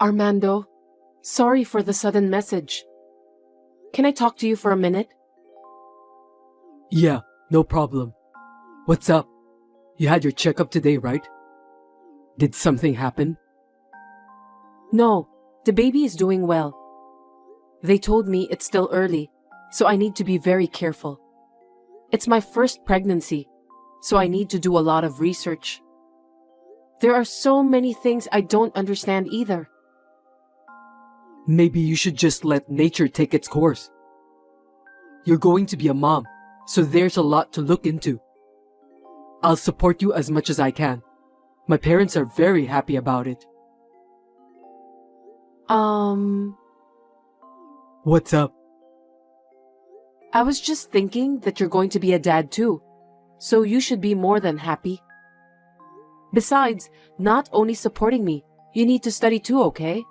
Armando, sorry for the sudden message. Can I talk to you for a minute? Yeah, no problem. What's up? You had your checkup today, right? Did something happen? No, the baby is doing well. They told me it's still early, so I need to be very careful. It's my first pregnancy, so I need to do a lot of research. There are so many things I don't understand either. Maybe you should just let nature take its course. You're going to be a mom, so there's a lot to look into. I'll support you as much as I can. My parents are very happy about it. What's up? I was just thinking that you're going to be a dad too, so you should be more than happy. Besides, not only supporting me, you need to study too, okay?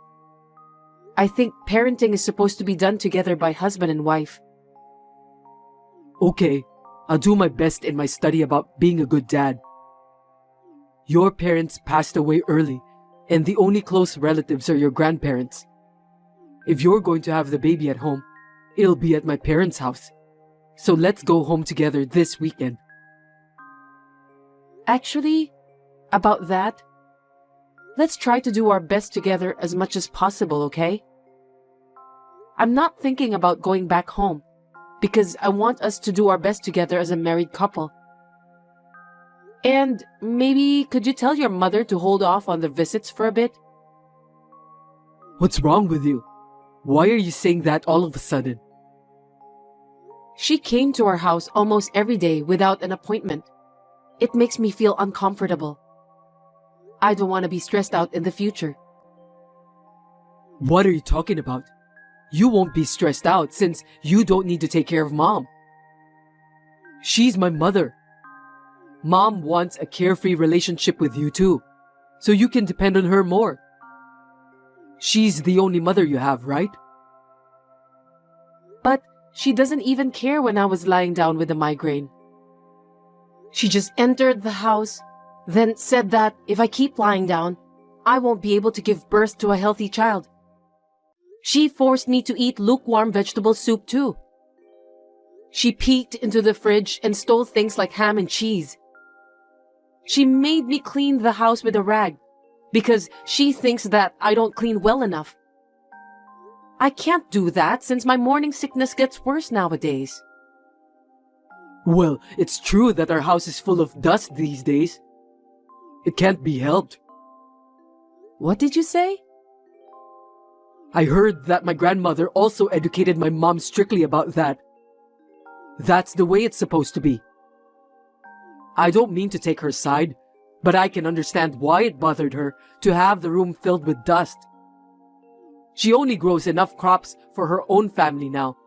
I think parenting is supposed to be done together by husband and wife. Okay, I'll do my best in my study about being a good dad. Your parents passed away early, and the only close relatives are your grandparents. If you're going to have the baby at home, it'll be at my parents' house. So let's go home together this weekend. Actually, about that, let's try to do our best together as much as possible, okay? I'm not thinking about going back home, because I want us to do our best together as a married couple. And maybe could you tell your mother to hold off on the visits for a bit? What's wrong with you? Why are you saying that all of a sudden? She came to our house almost every day without an appointment. It makes me feel uncomfortable. I don't want to be stressed out in the future. What are you talking about? You won't be stressed out since you don't need to take care of Mom. She's my mother. Mom wants a carefree relationship with you too, so you can depend on her more. She's the only mother you have, right? But she doesn't even care when I was lying down with a migraine. She just entered the house, then said that if I keep lying down, I won't be able to give birth to a healthy child. She forced me to eat lukewarm vegetable soup too. She peeked into the fridge and stole things like ham and cheese. She made me clean the house with a rag because she thinks that I don't clean well enough. I can't do that since my morning sickness gets worse nowadays. Well, it's true that our house is full of dust these days. It can't be helped. What did you say? I heard that my grandmother also educated my mom strictly about that. That's the way it's supposed to be. I don't mean to take her side, but I can understand why it bothered her to have the room filled with dust. She only grows enough crops for her own family now,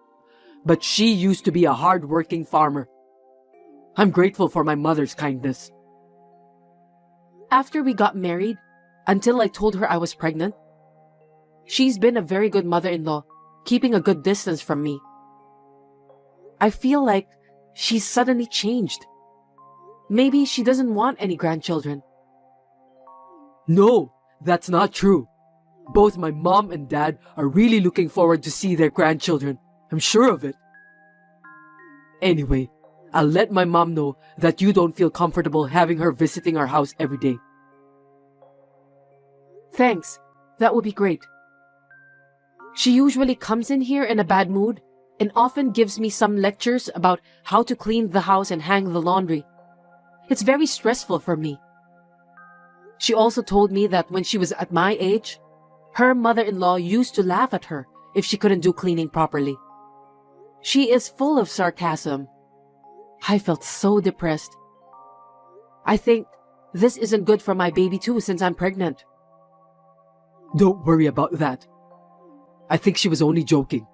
but she used to be a hard-working farmer. I'm grateful for my mother's kindness. After we got married, until I told her I was pregnant, she's been a very good mother-in-law, keeping a good distance from me. I feel like she's suddenly changed. Maybe she doesn't want any grandchildren. No, that's not true. Both my mom and dad are really looking forward to see their grandchildren. I'm sure of it. Anyway, I'll let my mom know that you don't feel comfortable having her visiting our house every day. Thanks. That would be great. She usually comes in here in a bad mood and often gives me some lectures about how to clean the house and hang the laundry. It's very stressful for me. She also told me that when she was at my age, her mother-in-law used to laugh at her if she couldn't do cleaning properly. She is full of sarcasm. I felt so depressed. I think this isn't good for my baby too since I'm pregnant. Don't worry about that. I think she was only joking.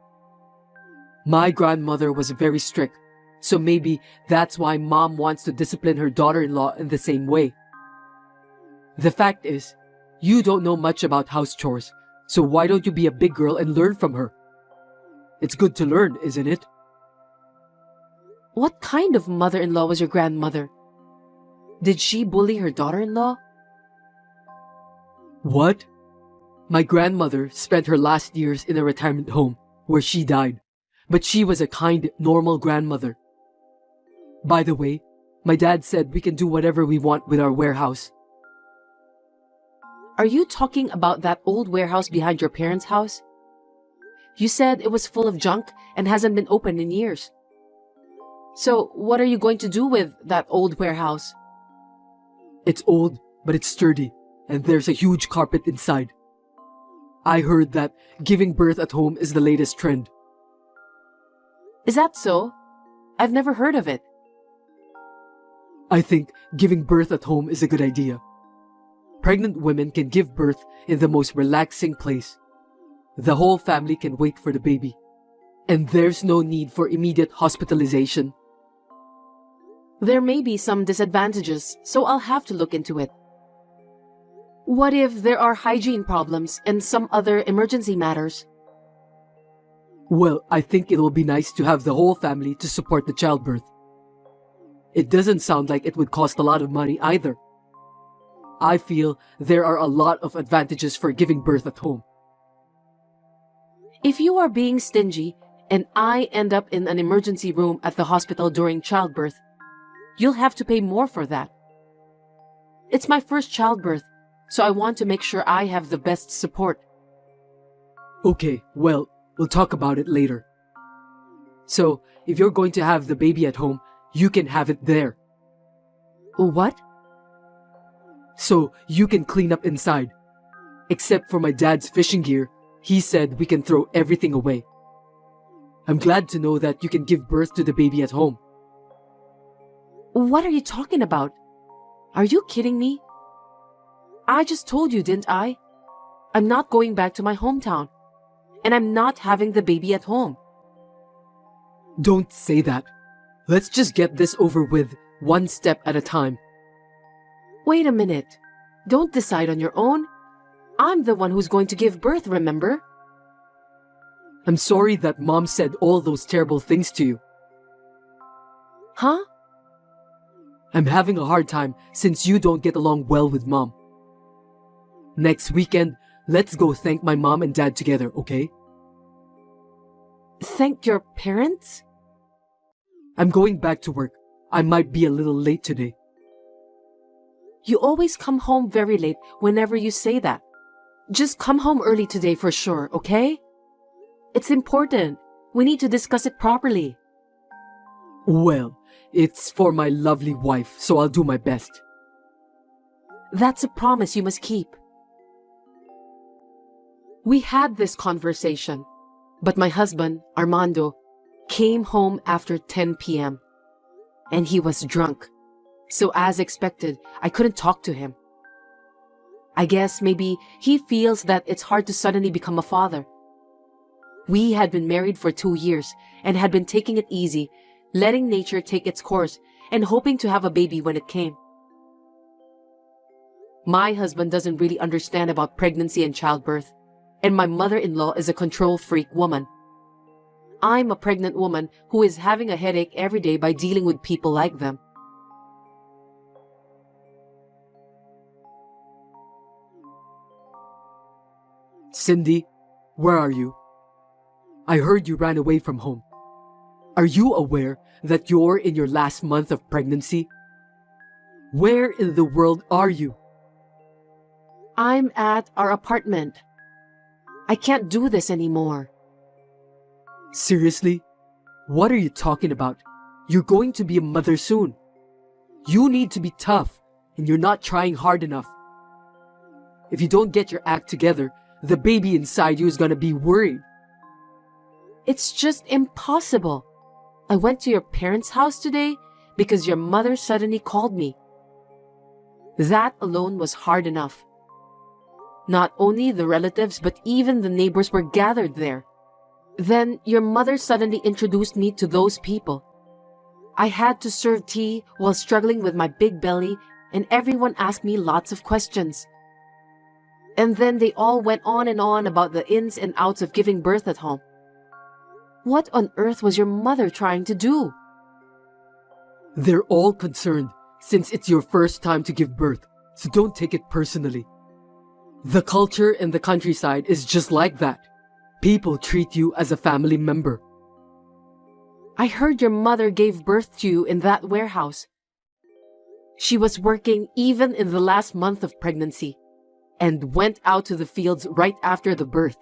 My grandmother was very strict, so maybe that's why Mom wants to discipline her daughter-in-law in the same way. The fact is, you don't know much about house chores, so why don't you be a big girl and learn from her? It's good to learn, isn't it? What kind of mother-in-law was your grandmother? Did she bully her daughter-in-law? What? My grandmother spent her last years in a retirement home where she died, but she was a kind, normal grandmother. By the way, my dad said we can do whatever we want with our warehouse. Are you talking about that old warehouse behind your parents' house? You said it was full of junk and hasn't been opened in years. So, what are you going to do with that old warehouse? It's old, but it's sturdy, and there's a huge carpet inside. I heard that giving birth at home is the latest trend. Is that so? I've never heard of it. I think giving birth at home is a good idea. Pregnant women can give birth in the most relaxing place. The whole family can wait for the baby, and there's no need for immediate hospitalization. There may be some disadvantages, so I'll have to look into it. What if there are hygiene problems and some other emergency matters? Well, I think it'll be nice to have the whole family to support the childbirth. It doesn't sound like it would cost a lot of money either. I feel there are a lot of advantages for giving birth at home. If you are being stingy and I end up in an emergency room at the hospital during childbirth, you'll have to pay more for that. It's my first childbirth, so I want to make sure I have the best support. Okay, well, we'll talk about it later. So, if you're going to have the baby at home, you can have it there. What? So, you can clean up inside. Except for my dad's fishing gear, he said we can throw everything away. I'm glad to know that you can give birth to the baby at home. What are you talking about? Are you kidding me? I just told you, didn't I? I'm not going back to my hometown. And I'm not having the baby at home. Don't say that. Let's just get this over with, one step at a time. Wait a minute. Don't decide on your own. I'm the one who's going to give birth, remember? I'm sorry that Mom said all those terrible things to you. Huh? I'm having a hard time since you don't get along well with Mom. Next weekend, let's go thank my mom and dad together, okay? Thank your parents? I'm going back to work. I might be a little late today. You always come home very late whenever you say that. Just come home early today for sure, okay? It's important. We need to discuss it properly. Well, it's for my lovely wife, so I'll do my best. That's a promise you must keep. We had this conversation, but my husband, Armando, came home after 10 p.m. and he was drunk. So as expected, I couldn't talk to him. I guess maybe he feels that it's hard to suddenly become a father. We had been married for 2 years and had been taking it easy, letting nature take its course and hoping to have a baby when it came. My husband doesn't really understand about pregnancy and childbirth, and my mother-in-law is a control freak woman. I'm a pregnant woman who is having a headache every day by dealing with people like them. Cindy, where are you? I heard you ran away from home. Are you aware that you're in your last month of pregnancy? Where in the world are you? I'm at our apartment. I can't do this anymore. Seriously? What are you talking about? You're going to be a mother soon. You need to be tough, and you're not trying hard enough. If you don't get your act together, the baby inside you is gonna be worried. It's just impossible. I went to your parents' house today because your mother suddenly called me. That alone was hard enough. Not only the relatives, but even the neighbors were gathered there. Then your mother suddenly introduced me to those people. I had to serve tea while struggling with my big belly, and everyone asked me lots of questions. And then they all went on and on about the ins and outs of giving birth at home. What on earth was your mother trying to do? They're all concerned since it's your first time to give birth, so don't take it personally. The culture in the countryside is just like that. People treat you as a family member. I heard your mother gave birth to you in that warehouse. She was working even in the last month of pregnancy and went out to the fields right after the birth.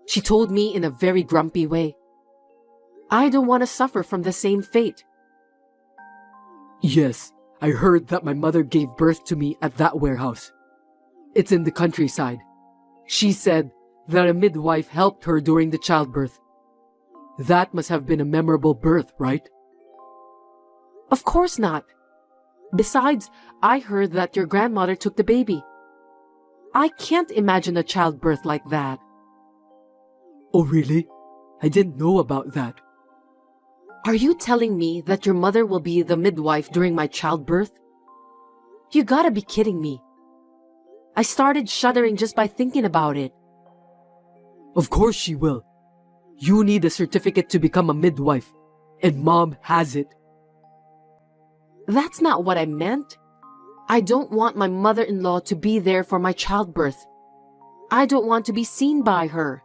She told me in a very grumpy way, I don't want to suffer from the same fate. Yes, I heard that my mother gave birth to me at that warehouse. It's in the countryside. She said that a midwife helped her during the childbirth. That must have been a memorable birth, right? Of course not. Besides, I heard that your grandmother took the baby. I can't imagine a childbirth like that. Oh, really? I didn't know about that. Are you telling me that your mother will be the midwife during my childbirth? You gotta be kidding me. I started shuddering just by thinking about it. Of course she will. You need a certificate to become a midwife, and Mom has it. That's not what I meant. I don't want my mother-in-law to be there for my childbirth. I don't want to be seen by her.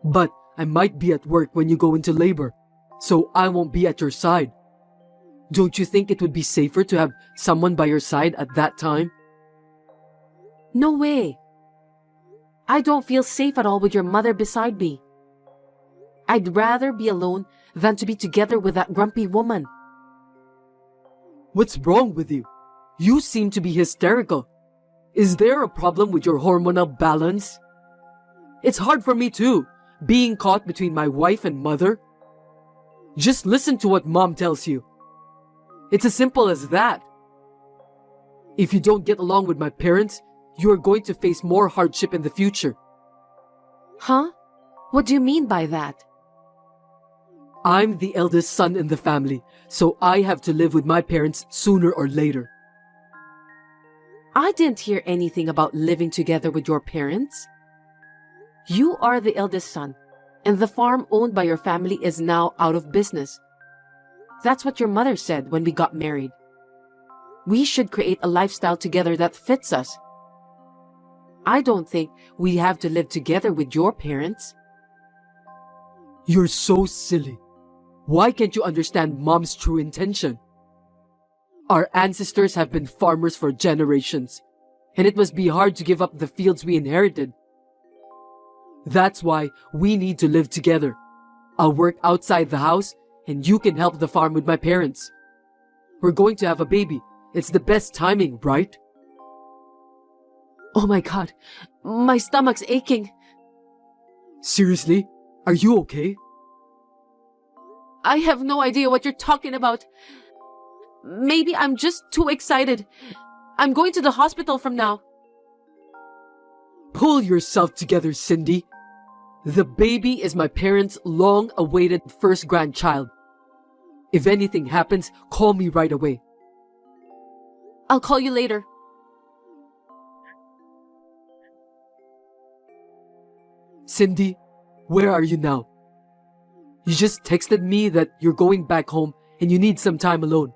But I might be at work when you go into labor, so I won't be at your side. Don't you think it would be safer to have someone by your side at that time? No way. I don't feel safe at all with your mother beside me. I'd rather be alone than to be together with that grumpy woman. What's wrong with you? You seem to be hysterical. Is there a problem with your hormonal balance? It's hard for me too, being caught between my wife and mother. Just listen to what Mom tells you. It's as simple as that. If you don't get along with my parents, you are going to face more hardship in the future. Huh? What do you mean by that? I'm the eldest son in the family, so I have to live with my parents sooner or later. I didn't hear anything about living together with your parents. You are the eldest son, and the farm owned by your family is now out of business. That's what your mother said when we got married. We should create a lifestyle together that fits us. I don't think we have to live together with your parents. You're so silly. Why can't you understand Mom's true intention? Our ancestors have been farmers for generations, and it must be hard to give up the fields we inherited. That's why we need to live together. I'll work outside the house, and you can help the farm with my parents. We're going to have a baby. It's the best timing, right? Oh my God, my stomach's aching. Seriously? Are you okay? I have no idea what you're talking about. Maybe I'm just too excited. I'm going to the hospital from now. Pull yourself together, Cindy. The baby is my parents' long-awaited first grandchild. If anything happens, call me right away. I'll call you later. Cindy, where are you now? You just texted me that you're going back home and you need some time alone.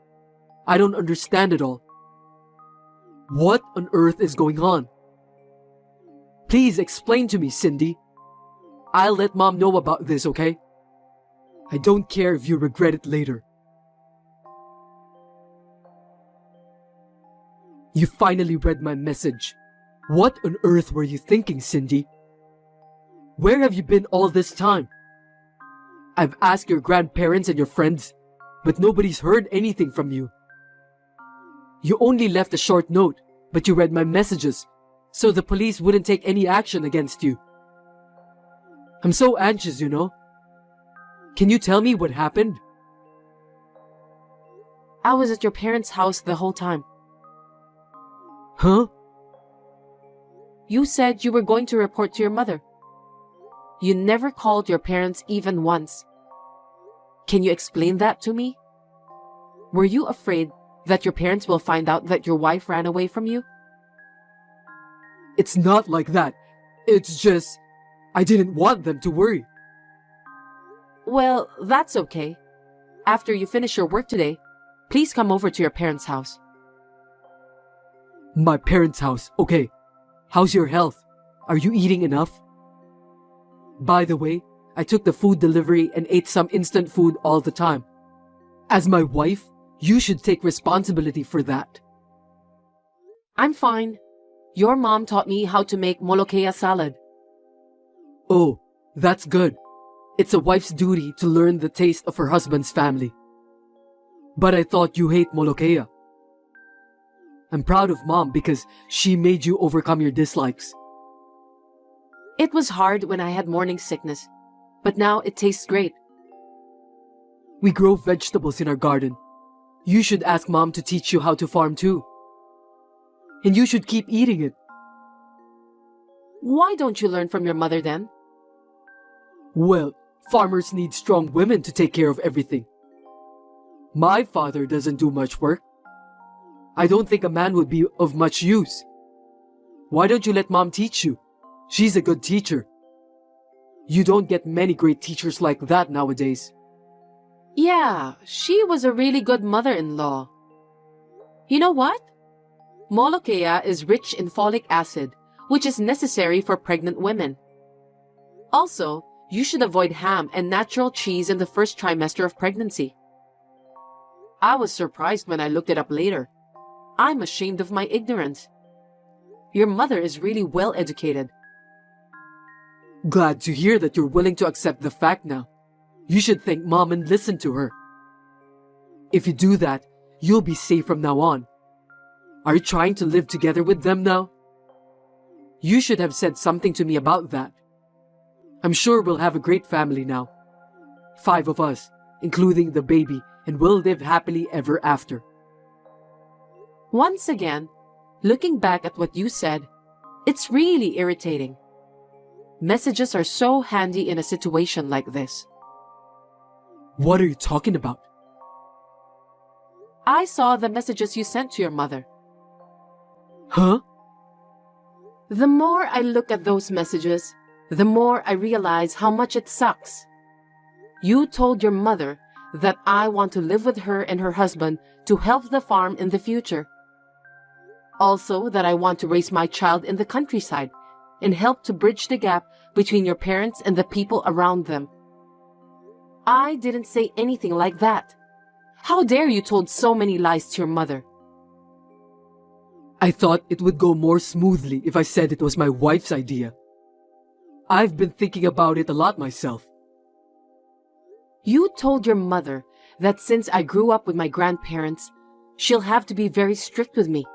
I don't understand it all. What on earth is going on? Please explain to me, Cindy. I'll let Mom know about this, okay? I don't care if you regret it later. You finally read my message. What on earth were you thinking, Cindy? Where have you been all this time? I've asked your grandparents and your friends, but nobody's heard anything from you. You only left a short note, but you read my messages, so the police wouldn't take any action against you. I'm so anxious, you know. Can you tell me what happened? I was at your parents' house the whole time. Huh? You said you were going to report to your mother. You never called your parents even once. Can you explain that to me? Were you afraid that your parents will find out that your wife ran away from you? It's not like that. It's just, I didn't want them to worry. Well, that's okay. After you finish your work today, please come over to your parents' house. My parents' house. Okay. How's your health? Are you eating enough? By the way, I took the food delivery and ate some instant food all the time. As my wife, you should take responsibility for that. I'm fine. Your mom taught me how to make molokea salad. Oh, that's good. It's a wife's duty to learn the taste of her husband's family. But I thought you hate molokea. I'm proud of Mom because she made you overcome your dislikes. It was hard when I had morning sickness, but now it tastes great. We grow vegetables in our garden. You should ask Mom to teach you how to farm too. And you should keep eating it. Why don't you learn from your mother then? Well, farmers need strong women to take care of everything. My father doesn't do much work. I don't think a man would be of much use. Why don't you let Mom teach you? She's a good teacher. You don't get many great teachers like that nowadays. Yeah, she was a really good mother-in-law. You know what? Molokea is rich in folic acid, which is necessary for pregnant women. Also, you should avoid ham and natural cheese in the first trimester of pregnancy. I was surprised when I looked it up later. I'm ashamed of my ignorance. Your mother is really well educated. Glad to hear that you're willing to accept the fact now. You should thank Mom and listen to her. If you do that, you'll be safe from now on. Are you trying to live together with them now? You should have said something to me about that. I'm sure we'll have a great family now. 5 of us, including the baby, and we'll live happily ever after. Once again, looking back at what you said, it's really irritating. Messages are so handy in a situation like this. What are you talking about? I saw the messages you sent to your mother. Huh? The more I look at those messages, the more I realize how much it sucks. You told your mother that I want to live with her and her husband to help the farm in the future. Also, that I want to raise my child in the countryside and help to bridge the gap between your parents and the people around them. I didn't say anything like that. How dare you told so many lies to your mother? I thought it would go more smoothly if I said it was my wife's idea. I've been thinking about it a lot myself. You told your mother that since I grew up with my grandparents, she'll have to be very strict with me.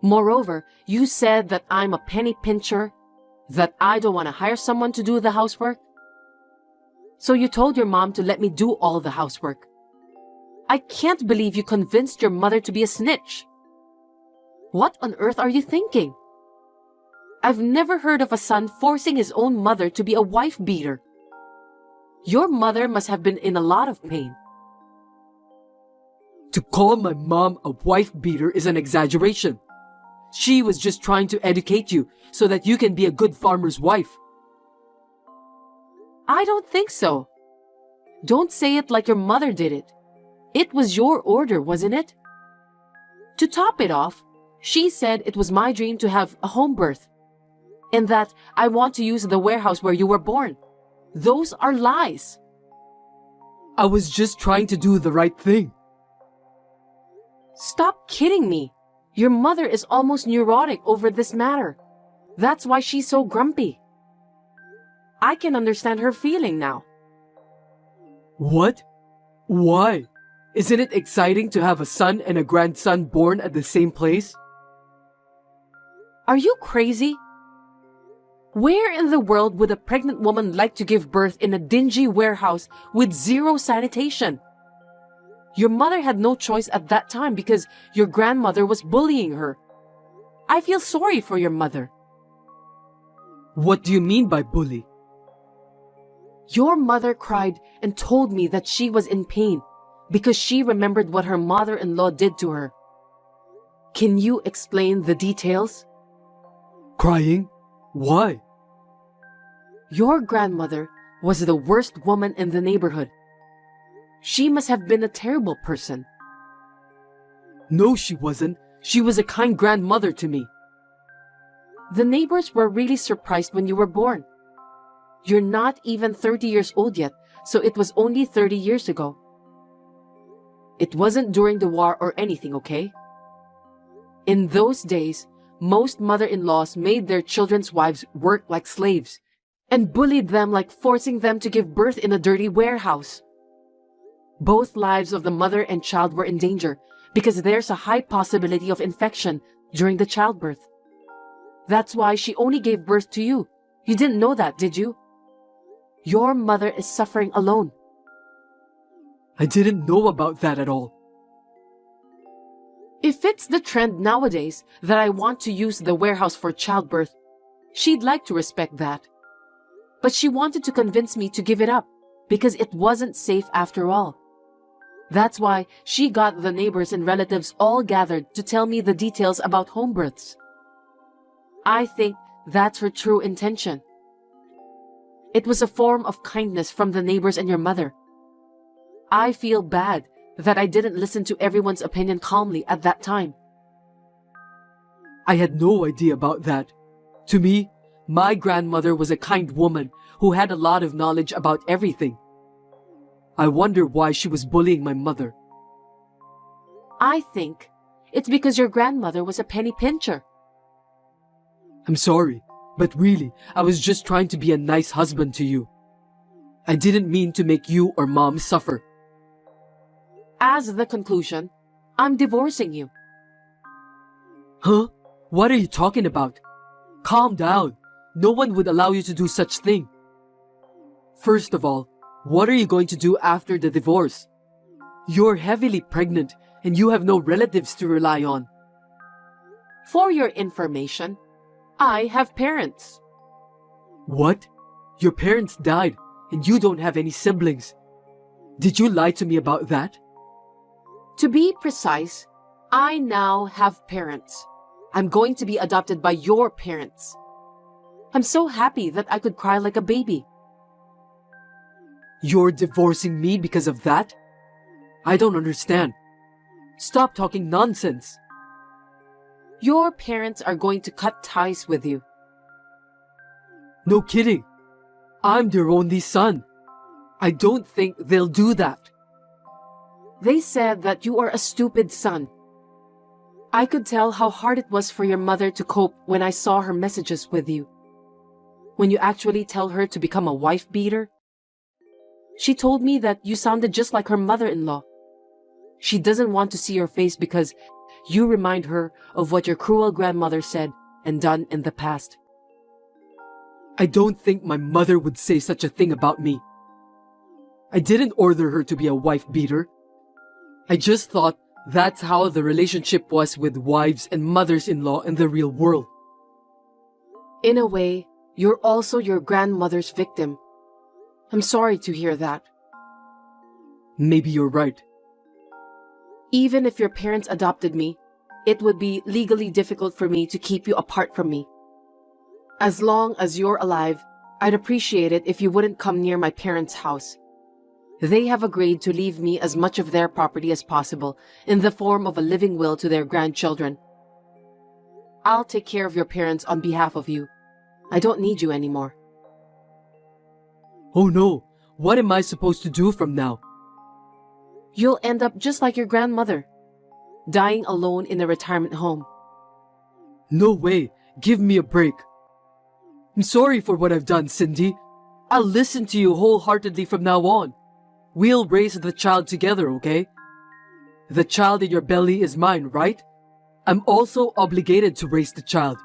Moreover, you said that I'm a penny pincher, that I don't want to hire someone to do the housework. So you told your mom to let me do all the housework. I can't believe you convinced your mother to be a snitch. What on earth are you thinking? I've never heard of a son forcing his own mother to be a wife beater. Your mother must have been in a lot of pain. To call my mom a wife beater is an exaggeration. She was just trying to educate you so that you can be a good farmer's wife. I don't think so. Don't say it like your mother did it. It was your order, wasn't it? To top it off, she said it was my dream to have a home birth, and that I want to use the warehouse where you were born. Those are lies. I was just trying to do the right thing. Stop kidding me. Your mother is almost neurotic over this matter. That's why she's so grumpy. I can understand her feeling now. What? Why? Isn't it exciting to have a son and a grandson born at the same place? Are you crazy? Where in the world would a pregnant woman like to give birth in a dingy warehouse with zero sanitation? Your mother had no choice at that time because your grandmother was bullying her. I feel sorry for your mother. What do you mean by bully? Your mother cried and told me that she was in pain because she remembered what her mother-in-law did to her. Can you explain the details? Crying? Why? Your grandmother was the worst woman in the neighborhood. She must have been a terrible person. No, she wasn't. She was a kind grandmother to me. The neighbors were really surprised when you were born. You're not even 30 years old yet, so it was only 30 years ago. It wasn't during the war or anything, okay? In those days, most mother-in-laws made their children's wives work like slaves and bullied them like forcing them to give birth in a dirty warehouse. Both lives of the mother and child were in danger because there's a high possibility of infection during the childbirth. That's why she only gave birth to you. You didn't know that, did you? Your mother is suffering alone. I didn't know about that at all. If it's the trend nowadays that I want to use the warehouse for childbirth, she'd like to respect that. But she wanted to convince me to give it up because it wasn't safe after all. That's why she got the neighbors and relatives all gathered to tell me the details about home births. I think that's her true intention. It was a form of kindness from the neighbors and your mother. I feel bad that I didn't listen to everyone's opinion calmly at that time. I had no idea about that. To me, my grandmother was a kind woman who had a lot of knowledge about everything. I wonder why she was bullying my mother. I think it's because your grandmother was a penny pincher. I'm sorry, but really, I was just trying to be a nice husband to you. I didn't mean to make you or Mom suffer. As the conclusion, I'm divorcing you. Huh? What are you talking about? Calm down. No one would allow you to do such thing. First of all, what are you going to do after the divorce? You're heavily pregnant and you have no relatives to rely on. For your information, I have parents. What? Your parents died and you don't have any siblings. Did you lie to me about that? To be precise, I now have parents. I'm going to be adopted by your parents. I'm so happy that I could cry like a baby. You're divorcing me because of that? I don't understand. Stop talking nonsense. Your parents are going to cut ties with you. No kidding. I'm their only son. I don't think they'll do that. They said that you are a stupid son. I could tell how hard it was for your mother to cope when I saw her messages with you. When you actually tell her to become a wife beater. She told me that you sounded just like her mother-in-law. She doesn't want to see your face because you remind her of what your cruel grandmother said and done in the past. I don't think my mother would say such a thing about me. I didn't order her to be a wife beater. I just thought that's how the relationship was with wives and mothers-in-law in the real world. In a way, you're also your grandmother's victim. I'm sorry to hear that. Maybe you're right. Even if your parents adopted me, it would be legally difficult for me to keep you apart from me. As long as you're alive, I'd appreciate it if you wouldn't come near my parents' house. They have agreed to leave me as much of their property as possible in the form of a living will to their grandchildren. I'll take care of your parents on behalf of you. I don't need you anymore. Oh no, what am I supposed to do from now? You'll end up just like your grandmother, dying alone in a retirement home. No way, give me a break. I'm sorry for what I've done, Cindy. I'll listen to you wholeheartedly from now on. We'll raise the child together, okay? The child in your belly is mine, right? I'm also obligated to raise the child.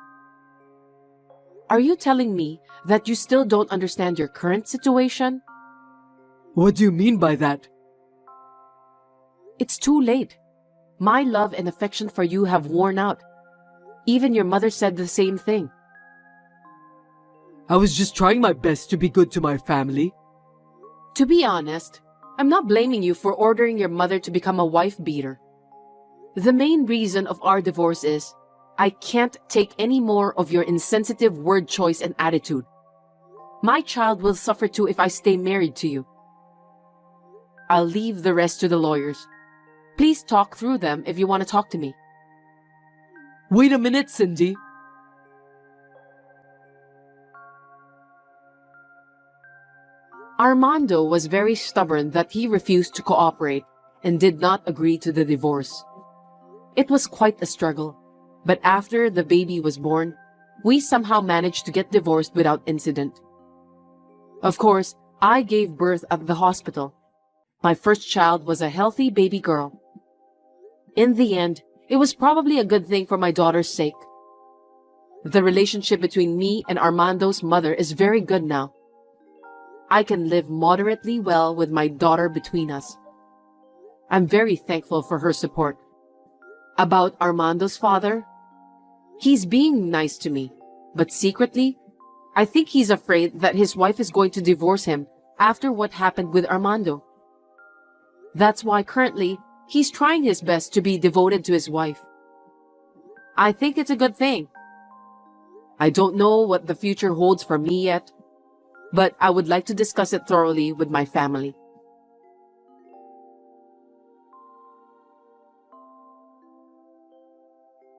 Are you telling me that you still don't understand your current situation? What do you mean by that? It's too late. My love and affection for you have worn out. Even your mother said the same thing. I was just trying my best to be good to my family. To be honest, I'm not blaming you for ordering your mother to become a wife beater. The main reason of our divorce is I can't take any more of your insensitive word choice and attitude. My child will suffer too if I stay married to you. I'll leave the rest to the lawyers. Please talk through them if you want to talk to me. Wait a minute, Cindy. Armando was very stubborn that he refused to cooperate and did not agree to the divorce. It was quite a struggle, but after the baby was born, we somehow managed to get divorced without incident. Of course, I gave birth at the hospital. My first child was a healthy baby girl. In the end, it was probably a good thing for my daughter's sake. The relationship between me and Armando's mother is very good now. I can live moderately well with my daughter between us. I'm very thankful for her support. About Armando's father, he's being nice to me, but secretly, I think he's afraid that his wife is going to divorce him after what happened with Armando. That's why currently, he's trying his best to be devoted to his wife. I think it's a good thing. I don't know what the future holds for me yet, but I would like to discuss it thoroughly with my family.